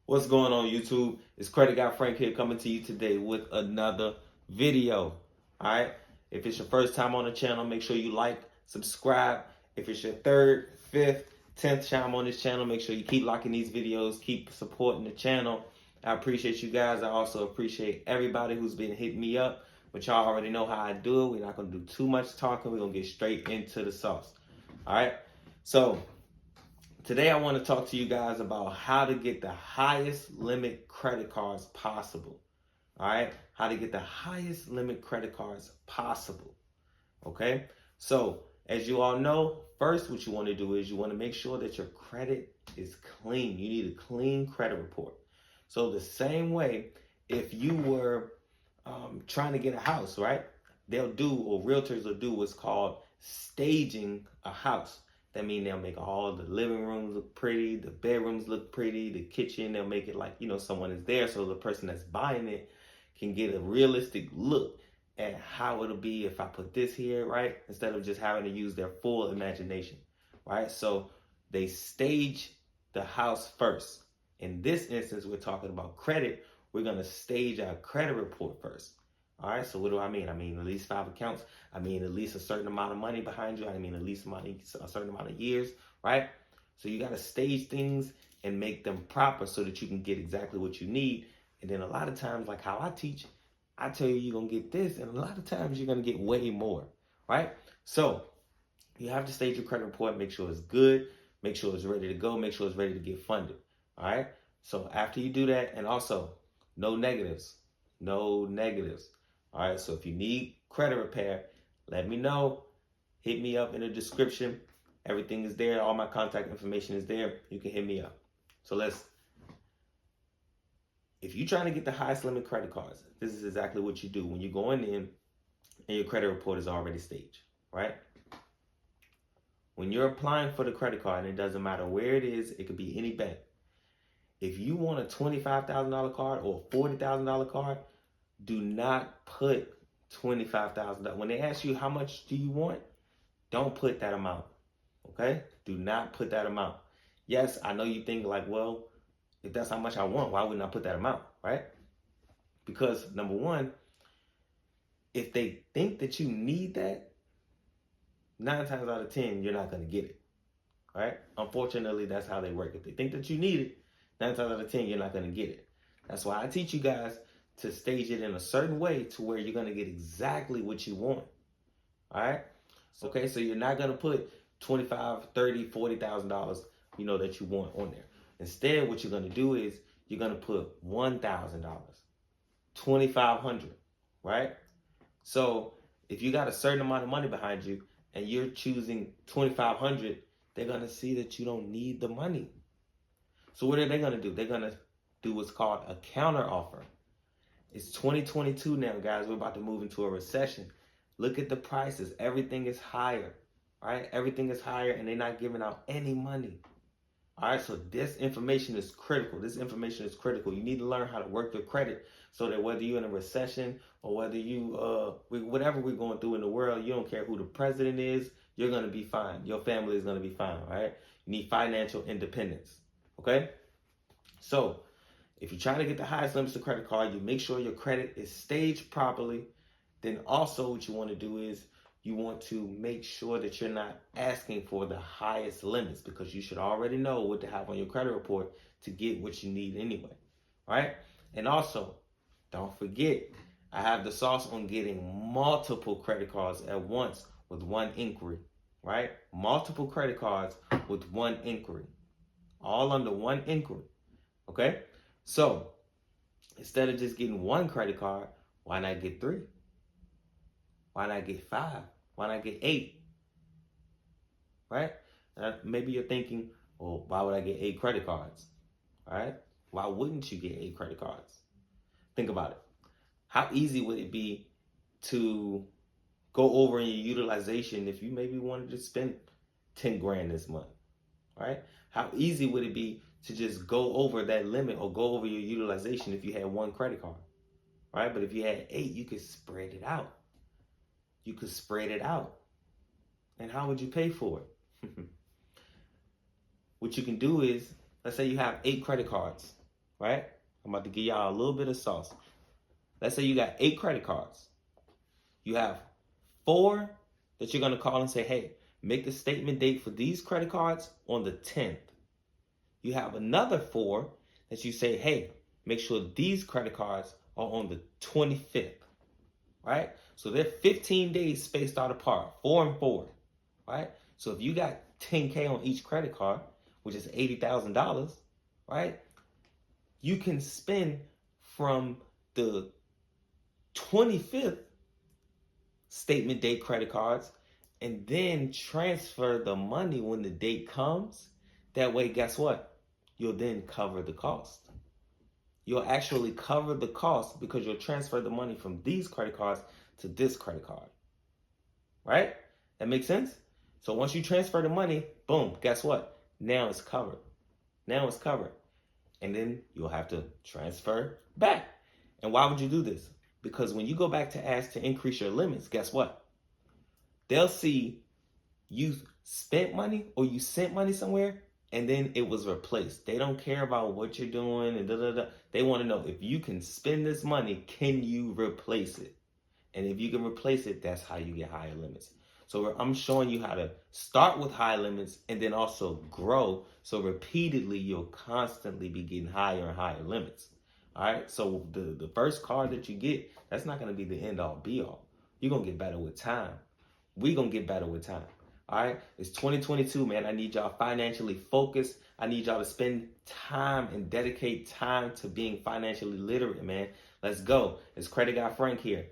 What's going on, YouTube? It's Credit Guy Frank here, coming to you today with another video. Alright? If it's your first time on the channel, make sure you like, subscribe. If it's your third, fifth, 10th time on this channel, make sure you keep liking these videos, keep supporting the channel. I appreciate you guys. I also appreciate everybody who's been hitting me up, but y'all already know how I do it. We're not going to do too much talking. We're going to get straight into the sauce. Alright? So, today I want to talk to you guys about how to get the highest limit credit cards possible. All right? How to get the highest limit credit cards possible. Okay? So, as you all know, first what you want to do is you want to make sure that your credit is clean. You need a clean credit report. So the same way, if you were trying to get a house, right? They'll do, or realtors will do what's called staging a house. That means they'll make all the living rooms look pretty, the bedrooms look pretty, the kitchen, they'll make it like, someone is there, so the person that's buying it can get a realistic look at how it'll be if I put this here, right? Instead of just having to use their full imagination, right? So they stage the house first. In this instance, we're talking about credit. We're going to stage our credit report first. All right, so what do I mean? I mean at least 5 accounts. I mean at least a certain amount of money behind you. I mean at least a certain amount of years, right? So you got to stage things and make them proper so that you can get exactly what you need. And then a lot of times, like how I teach, I tell you you're going to get this, and a lot of times you're going to get way more, right? So you have to stage your credit report, make sure it's good, make sure it's ready to go, make sure it's ready to get funded, all right? So after you do that, and also no negatives, no negatives. All right, so if you need credit repair, let me know. Hit me up in the description. Everything is there. All my contact information is there. You can hit me up. So if you're trying to get the highest limit credit cards, this is exactly what you do when you're going in and your credit report is already staged, right? When you're applying for the credit card, and it doesn't matter where it is, it could be any bank. If you want a $25,000 card or a $40,000 card, do not put $25,000. When they ask you how much do you want, don't put that amount, okay? Do not put that amount. Yes, I know you think like, well, if that's how much I want, why wouldn't I put that amount, right? Because number one, if they think that you need that, 9 times out of 10, you're not going to get it, right? Unfortunately, that's how they work. If they think that you need it, 9 times out of 10, you're not going to get it. That's why I teach you guys to stage it in a certain way to where you're going to get exactly what you want. All right? Okay, so you're not going to put $25,000, $30,000, $40,000, that you want on there. Instead, what you're going to do is you're going to put $1,000, $2,500, right? So if you got a certain amount of money behind you and you're choosing $2,500, they're going to see that you don't need the money. So what are they going to do? They're going to do what's called a counter offer. It's 2022 now, guys. We're about to move into a recession. Look at the prices. Everything is higher, right? Everything is higher, and they're not giving out any money. All right, so this information is critical. This information is critical. You need to learn how to work your credit so that whether you're in a recession or whether whatever we're going through in the world, you don't care who the president is, you're going to be fine. Your family is going to be fine, right? You need financial independence, okay? So if you're trying to get the highest limits of credit card, you make sure your credit is staged properly. Then also what you want to do is you want to make sure that you're not asking for the highest limits, because you should already know what to have on your credit report to get what you need anyway, right? And also, don't forget, I have the sauce on getting multiple credit cards at once with one inquiry, right? Multiple credit cards with one inquiry, all under one inquiry, okay? So instead of just getting one credit card, why not get 3? Why not get 5? Why not get 8? Right? Maybe you're thinking, well, why would I get 8 credit cards? Right? Why wouldn't you get 8 credit cards? Think about it. How easy would it be to go over in your utilization if you maybe wanted to spend 10 grand this month? Right? How easy would it be to just go over that limit or go over your utilization if you had 1 credit card? Right? But if you had 8, you could spread it out. You could spread it out. And how would you pay for it? What you can do is, let's say you have 8 credit cards, right? I'm about to give y'all a little bit of sauce. Let's say you got 8 credit cards. You have 4 that you're going to call and say, hey, make the statement date for these credit cards on the 10th. You have another 4 that you say, hey, make sure these credit cards are on the 25th, right? So they're 15 days spaced out apart, 4 and 4, right? So if you got $10K on each credit card, which is $80,000, right? You can spend from the 25th statement date credit cards and then transfer the money when the date comes. That way, guess what? You'll then cover the cost. You'll actually cover the cost because you'll transfer the money from these credit cards to this credit card. Right? That makes sense? So once you transfer the money, boom, guess what? Now it's covered. Now it's covered. And then you'll have to transfer back. And why would you do this? Because when you go back to ask to increase your limits, guess what? They'll see you spent money or you sent money somewhere and then it was replaced. They don't care about what you're doing and da-da-da. They want to know if you can spend this money, can you replace it? And if you can replace it, that's how you get higher limits. So I'm showing you how to start with high limits and then also grow. So repeatedly, you'll constantly be getting higher and higher limits. All right. So the first card that you get, that's not going to be the end all be all. You're going to get better with time. We're going to get better with time. All right. It's 2022, man. I need y'all financially focused. I need y'all to spend time and dedicate time to being financially literate, man. Let's go. It's Credit Guy Frank here.